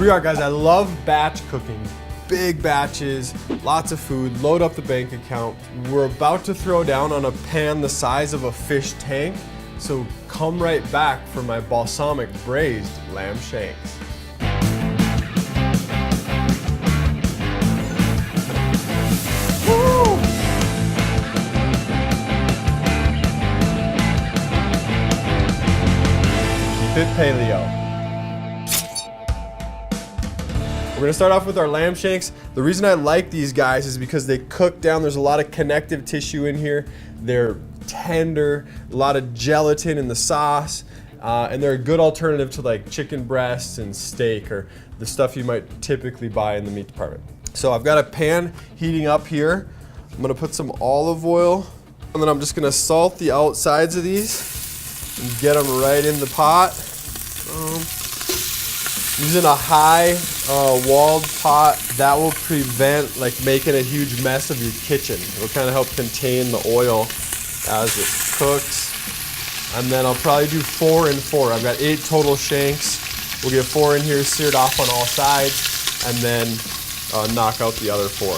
we are, guys. I love batch cooking. Big batches, lots of food, load up the bank account. We're about to throw down on a pan the size of a fish tank, so come right back for my balsamic braised lamb shanks. Woo! Keep it paleo. We're gonna start off with our lamb shanks. The reason I like these guys is because they cook down. There's a lot of connective tissue in here. They're tender, a lot of gelatin in the sauce, and they're a good alternative to like chicken breasts and steak or the stuff you might typically buy in the meat department. So I've got a pan heating up here. I'm gonna put some olive oil, and then I'm just gonna salt the outsides of these and get them right in the pot. Using a high walled pot, that will prevent like making a huge mess of your kitchen. It'll kind of help contain the oil as it cooks. And then I'll probably do 4 and 4. I've got 8 total shanks. We'll get 4 in here seared off on all sides and then knock out the other 4.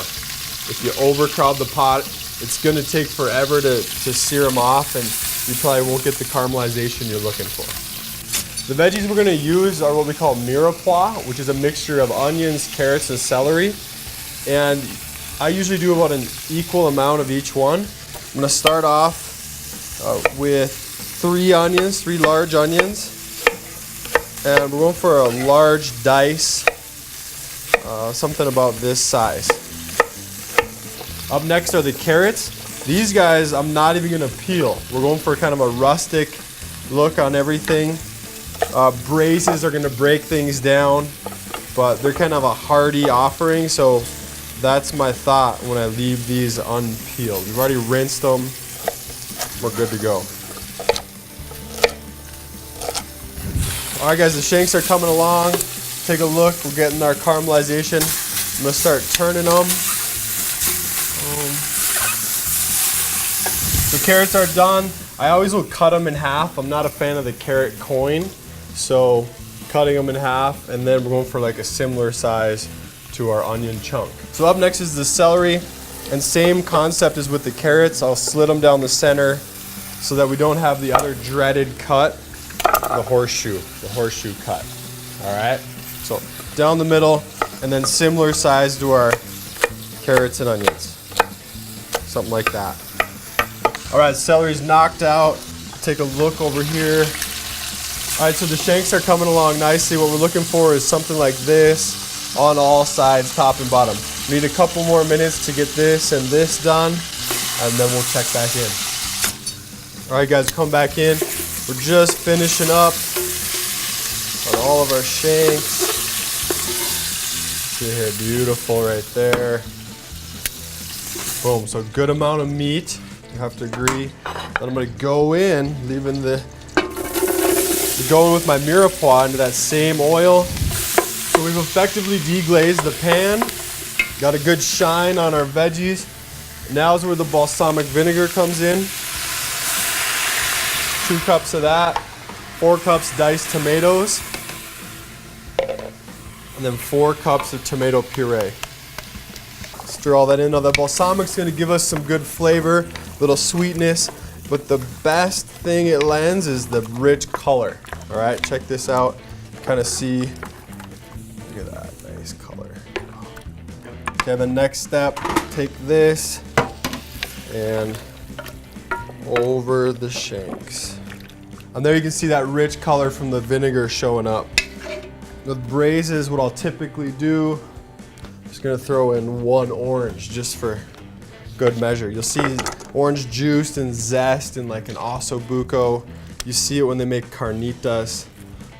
If you overcrowd the pot, it's gonna take forever to sear them off and you probably won't get the caramelization you're looking for. The veggies we're gonna use are what we call mirepoix, which is a mixture of onions, carrots, and celery. And I usually do about an equal amount of each one. I'm gonna start off with 3 onions, 3 large onions. And we're going for a large dice, something about this size. Up next are the carrots. These guys I'm not even gonna peel. We're going for kind of a rustic look on everything. Braises are gonna break things down, but they're kind of a hearty offering, so that's my thought when I leave these unpeeled. We've already rinsed them, we're good to go. All right guys, the shanks are coming along. Take a look, we're getting our caramelization. I'm gonna start turning them. The carrots are done. I always will cut them in half. I'm not a fan of the carrot coin. So cutting them in half, and then we're going for like a similar size to our onion chunk. So up next is the celery, and same concept as with the carrots. I'll slit them down the center so that we don't have the other dreaded cut, the horseshoe cut. All right, so down the middle, and then similar size to our carrots and onions, something like that. All right, celery's knocked out. Take a look over here. All right, so the shanks are coming along nicely. What we're looking for is something like this on all sides, top and bottom. We need a couple more minutes to get this and this done, and then we'll check back in. All right, guys, come back in. We're just finishing up on all of our shanks. See here, beautiful right there. Boom, so good amount of meat. You have to agree. Then I'm gonna go in, leaving going with my mirepoix into that same oil. So we've effectively deglazed the pan. Got a good shine on our veggies. Now is where the balsamic vinegar comes in. 2 cups of that. 4 cups diced tomatoes. And then 4 cups of tomato puree. Stir all that in. Now the balsamic's gonna give us some good flavor, little sweetness, but the best thing it lends is the rich color. All right, check this out. Kind of see, look at that, nice color. Okay, the next step, take this and over the shanks. And there you can see that rich color from the vinegar showing up. With braises, what I'll typically do, just gonna throw in 1 orange just for good measure. You'll see orange juice and zest in like an osso buco. You see it when they make carnitas.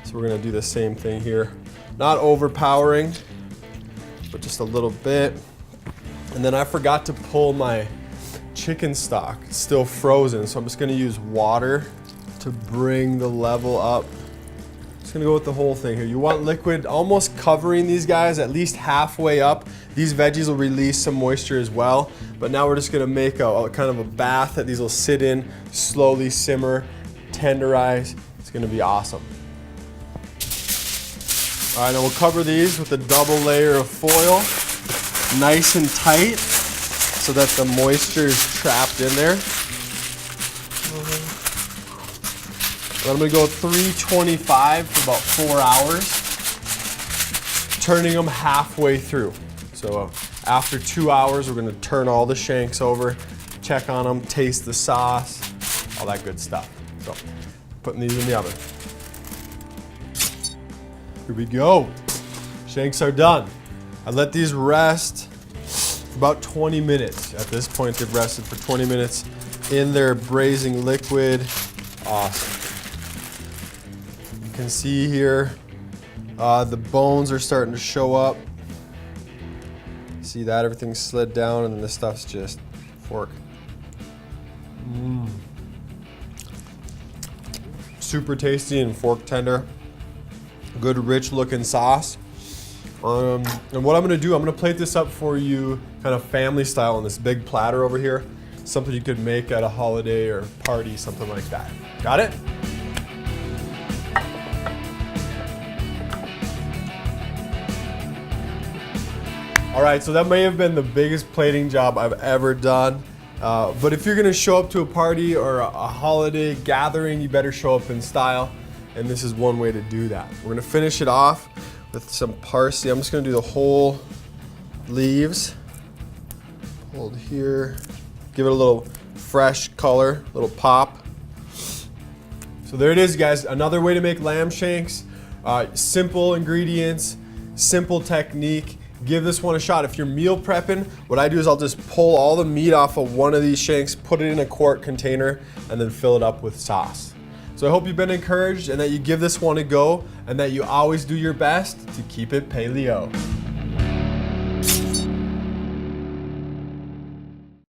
So we're gonna do the same thing here. Not overpowering, but just a little bit. And then I forgot to pull my chicken stock. It's still frozen, so I'm just gonna use water to bring the level up. Just gonna go with the whole thing here. You want liquid almost covering these guys at least halfway up. These veggies will release some moisture as well, but now we're just gonna make a kind of a bath that these will sit in, slowly simmer, tenderize. It's gonna be awesome. All right, now we'll cover these with a double layer of foil, nice and tight, so that the moisture is trapped in there. I'm gonna go 325 for about 4 hours, turning them halfway through. So after 2 hours, we're gonna turn all the shanks over, check on them, taste the sauce, all that good stuff. So putting these in the oven. Here we go. Shanks are done. I let these rest for about 20 minutes. At this point, they've rested for 20 minutes in their braising liquid. Awesome. You can see here, the bones are starting to show up. See that? Everything's slid down and then this stuff's just fork. Super tasty and fork tender. Good rich looking sauce. And what I'm gonna do, I'm gonna plate this up for you kind of family style on this big platter over here. Something you could make at a holiday or party, something like that. Got it? All right, so that may have been the biggest plating job I've ever done. But if you're gonna show up to a party or a holiday gathering, you better show up in style. And this is one way to do that. We're gonna finish it off with some parsley. I'm just gonna do the whole leaves. Hold here. Give it a little fresh color, a little pop. So there it is, guys. Another way to make lamb shanks. Simple ingredients, simple technique. Give this one a shot. If you're meal prepping, what I do is I'll just pull all the meat off of one of these shanks, put it in a quart container, and then fill it up with sauce. So I hope you've been encouraged and that you give this one a go and that you always do your best to keep it paleo.